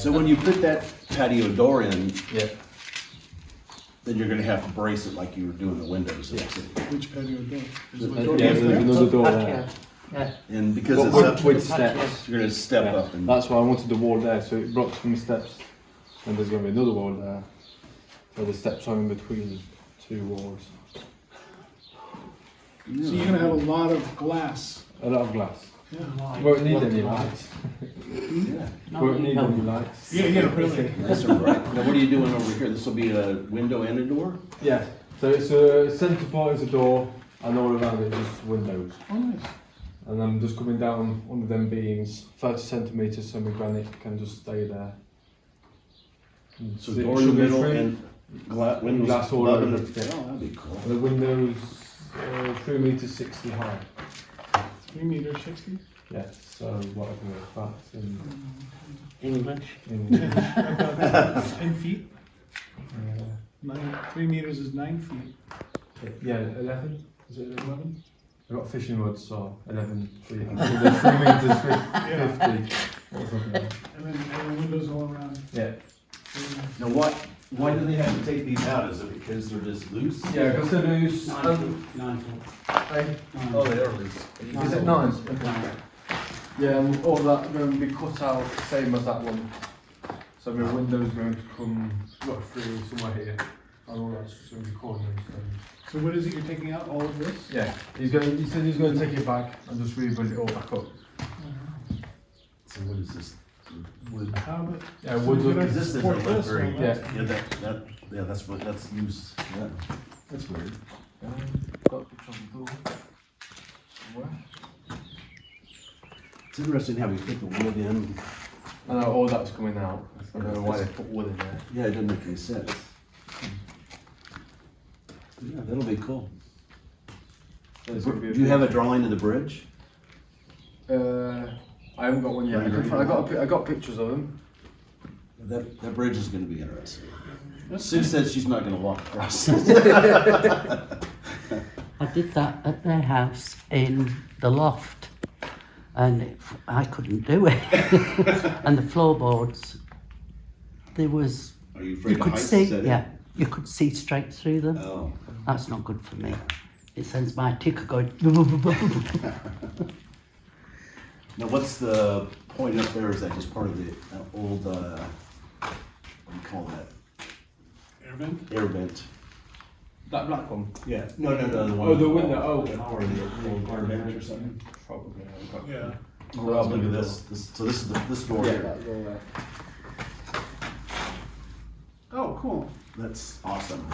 So when you put that patio door in, Yeah. then you're gonna have to brace it like you were doing the windows in the city. Which patio door? Is there a Yeah, door there's there? another door Patio. there. Yeah. And because But it's with, up, with steps. you're gonna step Yeah. up and. That's why I wanted the wall there, so it blocks from the steps. And there's going to be another wall there. So the steps are in between two walls. So you're gonna have a lot of glass. A lot of glass. Yeah. Won't need any lights. Yeah, Won't need any lights. Yeah, really. that's all right. Now what are you doing over here? This will be a window and a door? Yeah. So it's a centre part is a door, and all around it is just windows. Oh, nice. And I'm just coming down under them beams, 30 centimetres, so my granite can just stay there. And So it door in the should be middle free. and windows Glass all above over it. it, yeah. Oh, that'd be cool. And the windows 3 metres 60 high. 3 meters 60. Yeah, so whatever that's in English. About 10 feet. uh, 3 meters is 9 feet. yeah, 11? Is it 11? I've got fishing rods, so 11 feet. So there's 3 metres 50 or something. And then windows all around. Yeah. Now why do they have to take these out? Is it because they're just loose? Yeah, because they're loose. 9 foot. 9 foot. Hey, Oh, they are loose. is it 9? Okay. Yeah, and all that going to be cut out, same as that one. So my window's going to come right through somewhere here, and all that's just going to be corners. So what is it you're taking out? All of this? Yeah, he said he's going to take it back and just rebuild it all back up. So what is this? Wood? How about? Yeah, wood So look- could I This doesn't support look this very. or Yeah. what? Yeah, that's used. Yeah, that's weird. Got a picture on the door. Somewhere. It's interesting how we put the wood in. I know all that's coming out. I don't know why they put wood in there. Yeah, it doesn't make any sense. Yeah, that'll be cool. There's gonna be Do you have a drawing of the bridge? I haven't got one yet. I got pictures of them. That bridge is gonna be interesting. Sue says she's not gonna walk across. I did that at their house in the loft, and I couldn't do it. And the floorboards, there was, Are you afraid you of could heights? see, Is that it? yeah, you could see straight through them. Oh. That's not good for me. It sends my ticker going. Now, what's the point up there? Is that just part of the old, what do you call that? Air vent? Air vent? That black one. Yeah. No, the one. Oh, the window. Oh, Or the old air vent or something? Probably. Yeah. Oh, well, look at this. So this is this door Yeah, here. that door there. Oh, cool. That's awesome.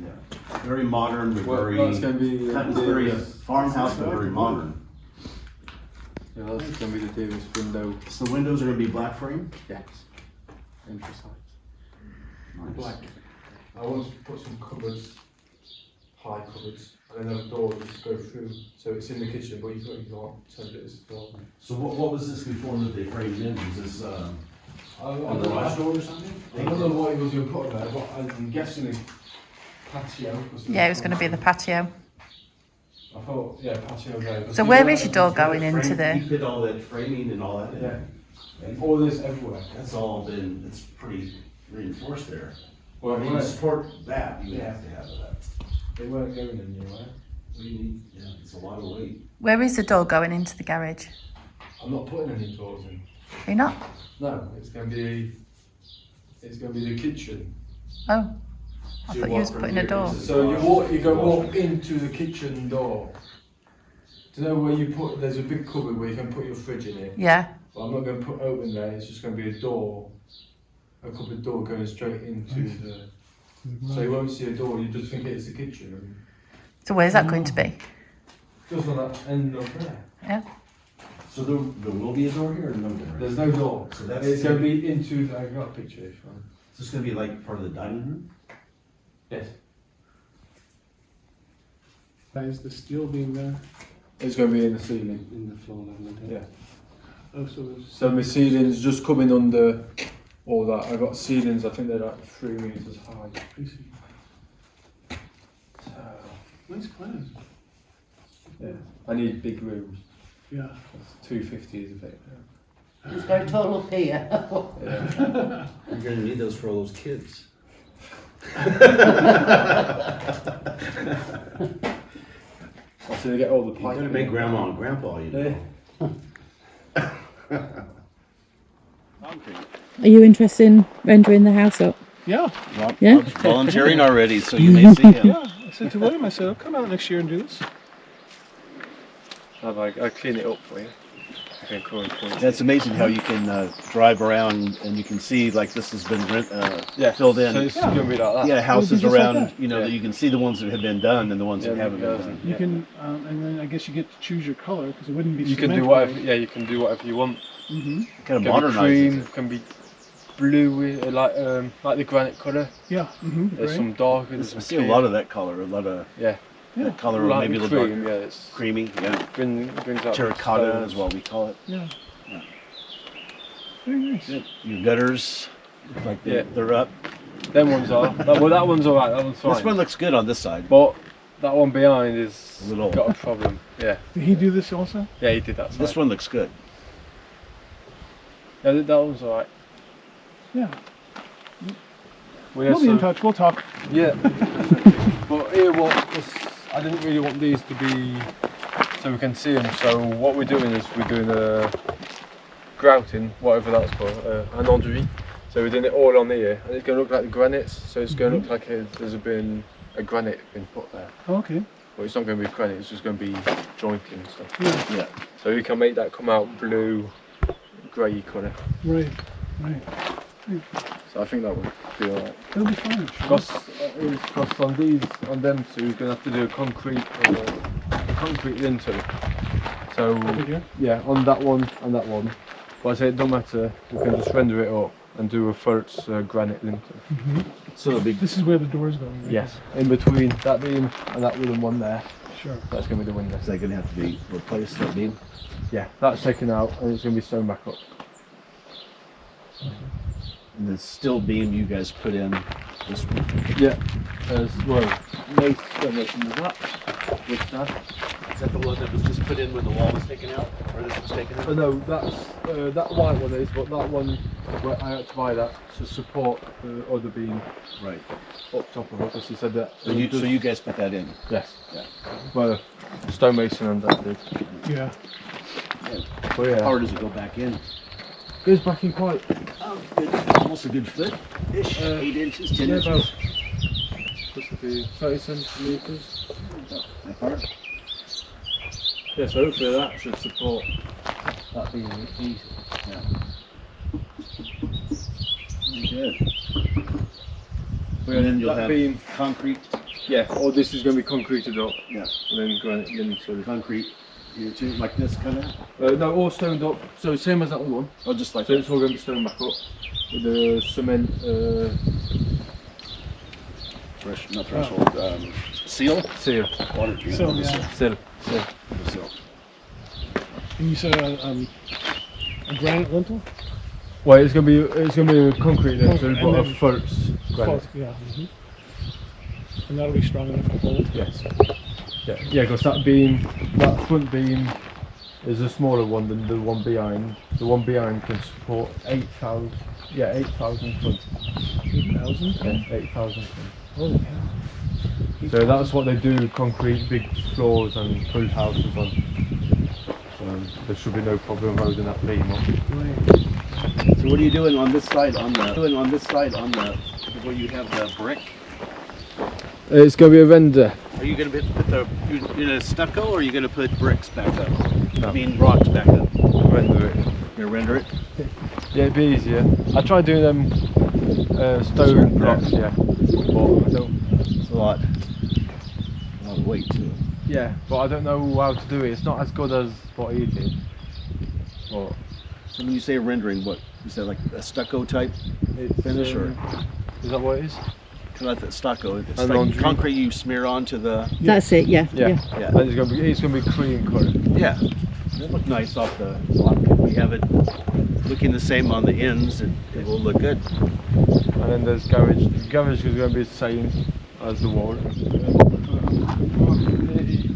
Yeah. Very modern, but Well, very. that's going to be Kind of the very Davis. farmhouse, but very modern. Yeah, that's going to be the Davis window. So the windows are gonna be black frame? Yes. Emphasized. Nice. Black. I want to put some cupboards, high cupboards, and then those doors just go through. So it's in the kitchen, but you can't turn it as a door. So what was this before that they framed in? Was this, I a don't garage know. door or something? I don't know what he was going to put there, but I'm guessing it's patio. Yeah, it was going to be the patio. I thought, yeah, patio there. So where is your door going into You the? fit all that framing and all that in? Yeah. All this everywhere. That's all been, it's pretty reinforced there. Well, I mean, to support that, you would have to have that. they weren't going anywhere. What do you need? Yeah, it's a lot of weight. Where is the door going into the garage? I'm not putting any doors in. Are you not? No, it's going to be the kitchen. Oh, I So thought you walk was from putting a here, door. this is So garage. you go walk into the kitchen door. Do you know where you put? There's a big cupboard where you can put your fridge in it. Yeah. But I'm not going to put open there. It's just going to be a door, a cupboard door going straight into the. So you won't see a door. You just think it's the kitchen. So where's that going to be? Just on that end up there. Yeah. So there will be a door here or no door? There's no door. So that's. It's going to be into. I got a picture if you want. Is this gonna be like part of the dining room? Yes. That is the steel beam there It's going to be in the ceiling. in the floor level. Yeah. Oh, so there's. So my ceiling's just coming under all that. I got ceilings. I think they're like 3 meters high. I see. So Nice plans. yeah, I need big rooms. Yeah. 250 is a bit. It's very tall up here. You're gonna need those for all those kids. So they get all the You pipe. gotta make grandma and grandpa, you know. Are you interested in rendering the house up? Yeah. Yeah? Volunteering already, so you may see him. Yeah. I said to William, I said, I'll come out next year and do this. I'll clean it up for you. Okay, cool. That's amazing how you can drive around and you can see like this has been Yeah, filled in. So it's going to be like that. Yeah, houses just like around, that. you know, Yeah. that you can see the ones that have been done and the ones that Yeah, haven't been because done. You Yeah. can, and then I guess you get to choose your color because it wouldn't be. You can do cement, whatever. right? Yeah, you can do whatever you want. Mm-hmm. Kind of Can be modernizes cream, it. can be blue, like the granite colour. Yeah. Mm-hmm. There's some darker. There's I some see a clear. lot of that color, a lot of Yeah. that color, or Like maybe a the little cream. darker. Yeah, it's Creamy, yeah. brings out the Terracotta stones. is what we call it. Yeah. Yeah. Very nice. Your gutters, look like Yeah. they're up. Them ones are. Well, that one's alright. That one's fine. This one looks good on this side. But that one behind is A little- got a problem. Yeah. Did he do this also? Yeah, he did that. Side. This one looks good. Yeah, that one's alright. Yeah. Well, We'll be in touch. We'll talk. Yeah. But here, I didn't really want these to be so we can see them. So what we're doing is we're doing a grouting, whatever that's called, an enduit. So we're doing it all on here, and it's going to look like the granites. So it's going to look like there's been a granite been put there. Okay. But it's not going to be granite. It's just going to be jointing and stuff. Yeah. Yeah. So we can make that come out blue, grey colour. Right. Right. So I think that would be alright. That'll be fine. Because on these, on them two, you're going to have to do a concrete lintel. So Over here. yeah, on that one and that one. But I say it don't matter. We can just render it up and do a first granite lintel. Mm-hmm. So it'll be This is where the door's going. Right? Yes. In between that beam and that wooden one there. Sure. That's going to be the window. Is that gonna have to be replaced, that beam? Yeah, that's taken out and it's going to be sewn back up. And the steel beam you guys put in this one. Yeah. As well, no foundation with that. With that. Is that the one that was just put in when the wall was taken out? Or this was taken out? No, that's that white one is, but that one I had to buy that to support the other beam Right. up top of it. Because he said that. So you guys put that in? Yes. Yeah. Well, stonemason and that did. Yeah. But yeah. How far does it go back in? Goes back in quite. Oh, good. Almost a good foot-ish. 8 inches, 10 Yeah, inches. about. Supposed to be 30 centimetres. That far? Yeah, so hopefully that should support that beam easy. Yeah. Good. Well, And then you'll that have beam, concrete. yeah, all this is going to be concreted up Yeah. and then granite lintel. Concrete here too, like this kind of. No, all stoned up, so same as that other one. Oh, just like So it's all going to be stoned back up with the cement. not threshold. Seal. Seal. Water treatment. So, yeah. Seal. Seal. And you said a granite lintel? Well, it's gonna be a concrete then, so Okay, we've got a and then- first granite. Yeah. Mm-hmm. And that'll be strong enough to hold. Yes. Yeah, because that front beam is a smaller one than the one behind. The one behind can support 8,000. Yeah, 8,000 tons. 8,000? Yeah, 8,000 tons. Holy hell. So that's what they do concrete big floors and full houses on. So there should be no problem holding that beam up. Right. So what are you doing on this side on the where you have the brick? It's going to be a render. Are you going to put the in a stucco or are you going to put bricks back up? No. I mean rocks back up. Render it. You render it. Yeah, it'd be easier. I tried doing them stone blocks, yeah. But I don't. It's a lot of weight too. Yeah, but I don't know how to do it. It's not as good as what he did. But So when you say rendering, what is that, like a stucco type it's, finish or? is that what it is? Kind of like stucco. It's And like laundry. concrete you smear onto the. That's it, yeah. Yeah. Yeah. And it's gonna be cream colour. Yeah. It look nice off the block. If we have it looking the same on the ends, it will look good. And then there's garage. The garage is gonna be the same as the wall.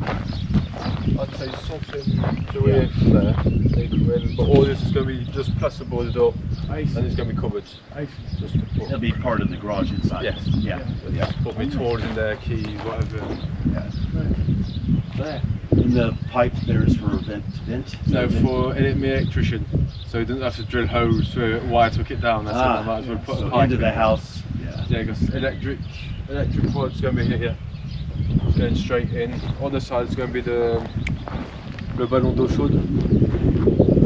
I'd say something to here to there. there. They come in, but all this is going to be just plaster boarded up, I see. and it's going to be covered. I see. Just to put. It'll be part of the garage inside. Yes. Yeah. Yeah. Just put my tools in there, keys, whatever. Yeah. There. And the pipe there is for vent to vent? No, for an electrician, so he doesn't have to drill holes through it. Why I took it down? I said I might as well put a So pipe into in the it. house. Yeah. Yeah, because electric pod's going to be here, going straight in. Other side is going to be the ballon d'eau chaude,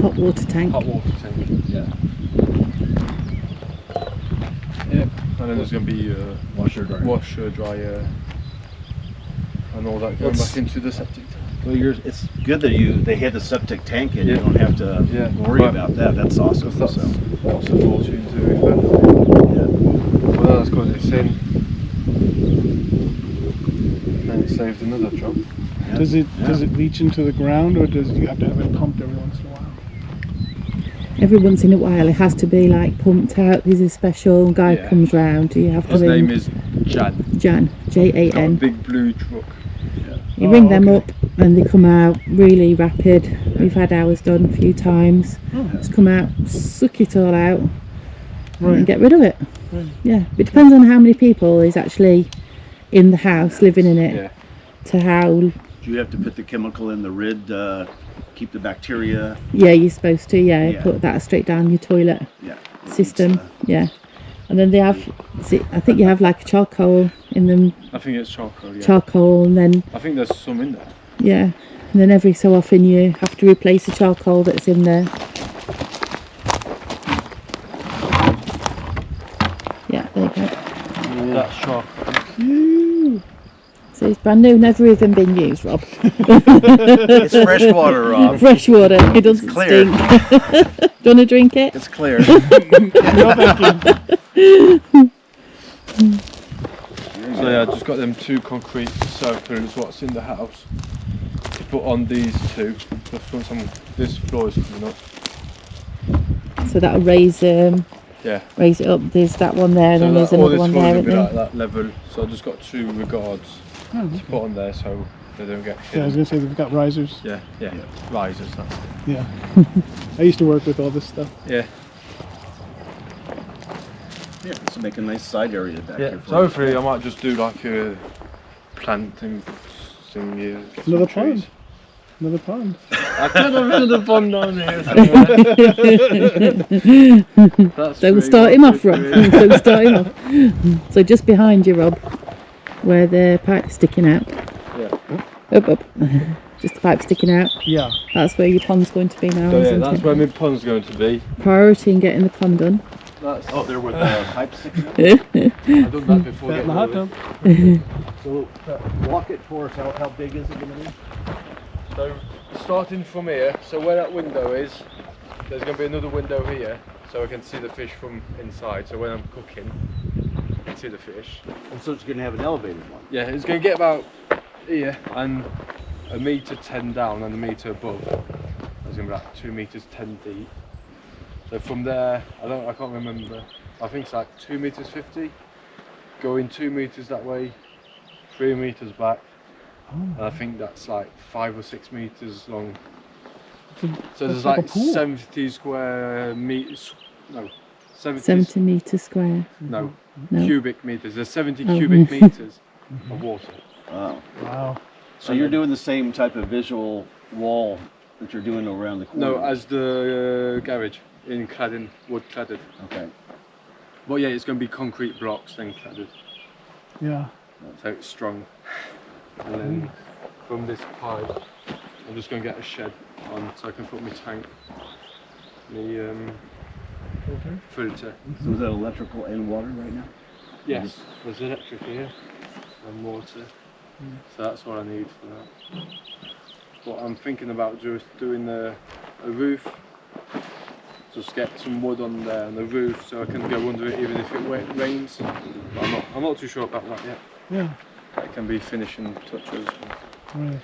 Hot water tank. hot water tank. Yeah. Yeah, and then there's going to be Washer dryer. washer, dryer, and all that going Let's- back into the septic tank. Well, it's good that they had the septic tank and Yeah. you don't have to Yeah. worry Right. about that. That's awesome. That's So, what's a fortune to do. yeah. Well, that's because it's in. And then it saved another job. Yeah. Does it Yeah. does it leach into the ground, or does you have to have it pumped every once in a while? Every once in a while, it has to be like pumped out. There's a special guy Yeah. comes round. You have to His ring name is Jan. Jan, He's got a Jan. big blue truck. You Oh, ring them okay. up and they come out really rapid. We've had ours done a few times. Just come out, suck it all out, and get rid of it. Right. Yeah, but it depends on how many people is actually in the house living in it. Yeah. To how, Do you have to put the chemical in the rid, keep the bacteria? yeah, you're supposed to. Yeah, Yeah. put that straight down your toilet Yeah. system. Yeah, and then they have. I think you have like charcoal in them, I think it's charcoal, yeah. charcoal, and then I think there's some in there. yeah, and then every so often you have to replace the charcoal that's in there. Yeah, there you go. That's charcoal. So it's brand new, never even been used, Rob. It's fresh water, Rob. Fresh water, it doesn't clear. stink. Do you want to drink it? It's clear. So yeah, I just got them two concrete circles, what's in the house, to put on these two. Just once this floor is coming up. So that'll raise Yeah. raise it up. There's that one there, and So then there's that, all another this one floor there, is isn't going to be there? like that level. So I just got two regards to put on there so they don't get hit. Yeah, I was gonna say they've got risers. Yeah, risers. That's it. Yeah. I used to work with all this stuff. Yeah. Yeah, this will make a nice side area back Yeah. here. So hopefully I might just do like a planting thing here. Get some Another trees. pond. Another pond. I could have another pond down here. That's So we'll really start him what off, we're Rob. doing. So we'll start him off. So just behind you, Rob, where the pipe's sticking out. Yeah. Up. Just the pipe sticking out. Yeah. That's where your pond's going to be now, So yeah, isn't that's it? where my pond's going to be. Priority in getting the pond done. That's, Oh, there with the pipe sticking out? I've done that before. That in getting the hot all tub. this. So, walk it for us. How big is it going to be? So starting from here, so where that window is, there's going to be another window here, so I can see the fish from inside. So when I'm cooking, I can see the fish. And so it's going to have an elevated one. Yeah, it's going to get about here and 1.10 m down and 1 metre above. There's going to be like 2 meters 10 deep. So from there, I can't remember. I think it's like 2.50 m, going 2 meters that way, 3 meters back. And I think that's like 5 or 6 meters long. So there's like a like pool. 70 square meters. No, 70 metres square. No, No. cubic meters. There's 70 Oh. cubic meters of water. Wow. Wow. So you're doing the same type of visual wall that you're doing around the corner? No, as the garage in cladding, wood cladded. Okay. But yeah, it's going to be concrete blocks then cladded, Yeah. so it's strong. And then from this pipe, I'm just going to get a shed on so I can put my tank, my filter. So is that electrical and water right now? Yes, there's electric here and water, so that's what I need for that. But I'm thinking about just doing a roof, just get some wood on there and the roof so I can go under it even if it rains. But I'm not too sure about that yet. Yeah. That can be finishing touches. Right.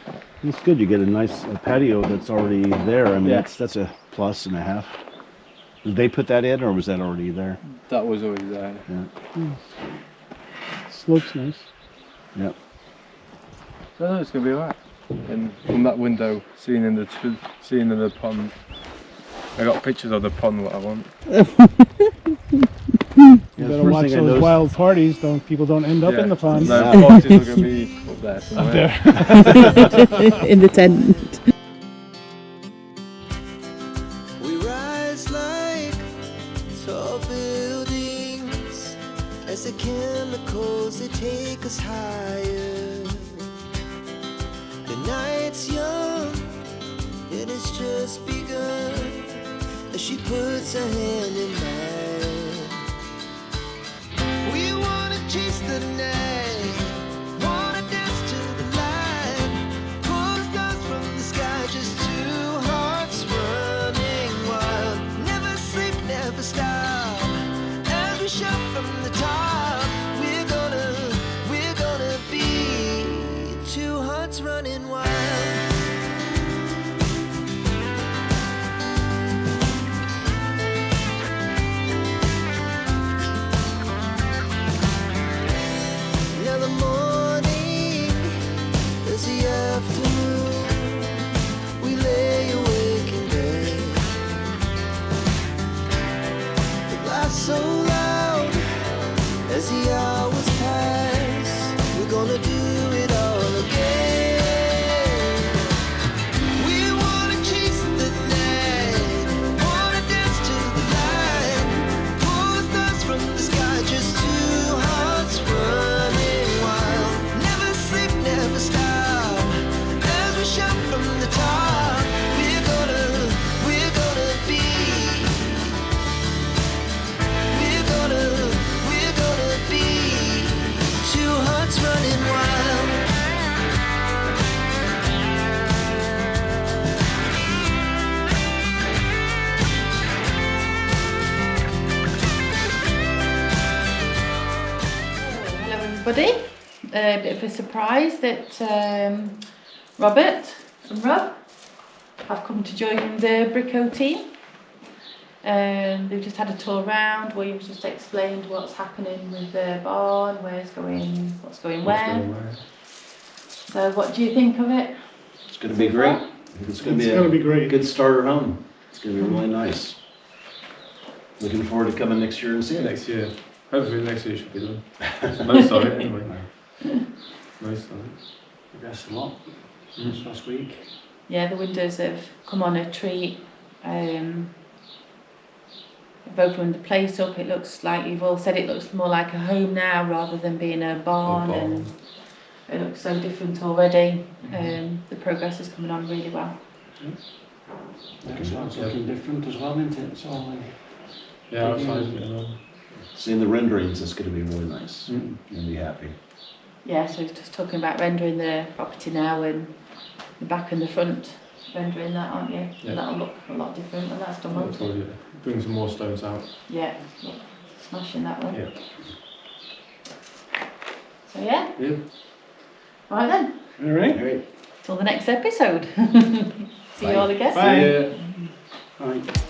It's good. You get a nice patio that's already there. I mean, Yeah. that's a plus and a half. Did they put that in, or was that already there? That was already there. Slopes nice. Yep. So no, it's going to be alright. and from that window, seeing in the pond, I got pictures of the pond what I want. You better watch those wild parties. People don't end up in the pond. No, parties are going to be up there somewhere. In the tent. We rise like tall buildings as the chemicals they take us higher. The night's young and it's just begun as she puts her hand in mine. We wanna chase the night, wanna dance to the light, pull the stars from the sky, just two hearts running wild. Never sleep, never stop, as we shout from the top. We're gonna be two hearts running wild. Now the morning is the afternoon. We lay awake in bed. The laughs so loud as the hours pass. We're gonna do it all again. We wanna chase the night, wanna dance to the light, pull the stars from the sky, just two hearts running wild. Never sleep, never stop, as we shout from the top. We're gonna be, we're gonna be two hearts running wild. Hello everybody. A bit of a surprise that Robert and Rob have come to join the Brico team. They've just had a tour around. William's just explained what's happening with the barn, what's going where. So what do you think of it? It's going to be great. I think it's going to be great. good starter home. It's going to be really nice. Looking forward to coming next year and seeing it. Next year. Hopefully next year should be done. Most of it anyway. Most of it. Progressed a lot this last week. Yeah, the windows have come on a treat. They've opened the place up. It looks like you've all said it looks more like a home now rather than being a barn, and it looks so different already. The progress is coming on really well. It's looking different as well, isn't it? It's all Yeah, outside of it. seeing the renderings, it's going to be really nice. You'll be happy. Yeah, so he's just talking about rendering the property now, and the back and the front rendering that, aren't you? Yeah. That'll look a lot different when that's done. Won't it? Bring some more stones out. Yeah, look, smashing that one. Yeah. So yeah. Yeah. Right then, All right. All right. till the next episode. See Bye. you all again. Bye. Yeah. All right.